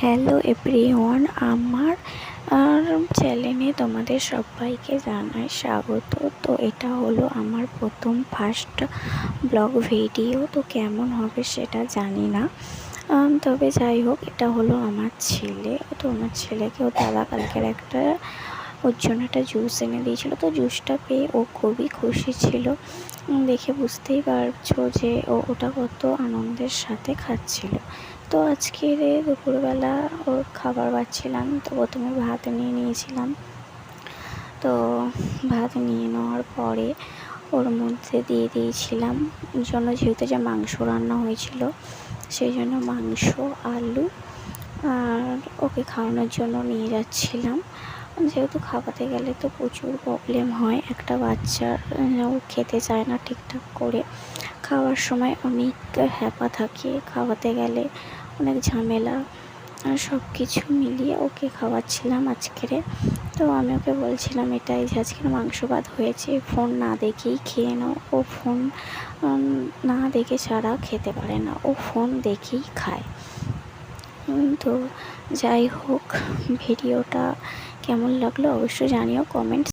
Hello everyone, আমার চ্যানেলে তোমাদের সবাইকে জানাই স্বাগত। তো এটা হলো আমার প্রথম ফার্স্ট ব্লগ ভিডিও। তো কেমন হবে সেটা জানি না, তবে যাই হোক, এটা হলো আমার ছেলে। তো আমার ছেলেকে ও দাদা কালকের ওর জন্য একটা জুস এনে দিয়েছিলো। তো জুসটা পেয়ে ও খুবই খুশি ছিল। দেখে বুঝতেই পারছো যে ওটা কত আনন্দের সাথে খাচ্ছিল। তো আজকের দুপুরবেলা ওর খাবার বাড়ছিলাম। তো প্রথমে ভাত নিয়ে নিয়েছিলাম। তো ভাত নিয়ে নেওয়ার পরে ওর মধ্যে দিয়ে দিয়েছিলাম যেহেতু যে মাংস রান্না হয়েছিল, সেই জন্য মাংস, আলু, আর ওকে খাওয়ানোর জন্য নিয়ে যাচ্ছিলাম। যেহেতু খাওয়াতে গেলে তো প্রচুর প্রবলেম হয়, একটা বাচ্চা ও খেতে চায় না ঠিকঠাক করে। খাওয়ার সময় অনেক হ্যাপা থাকে, খাওয়াতে গেলে অনেক ঝামেলা, আর সব কিছু মিলিয়ে ওকে খাওয়াচ্ছিলাম আজকের। তো আমি ওকে বলছিলাম এটাই যে আজকের মাংস ভাত হয়েছে, ফোন না দেখেই খেয়ে নাও। ও ফোন না দেখে ছাড়া খেতে পারে না, ও ফোন দেখেই খায়। তো যাই হোক, ভিডিওটা কেমন লাগলো অবশ্যই জানিও, কমেন্ট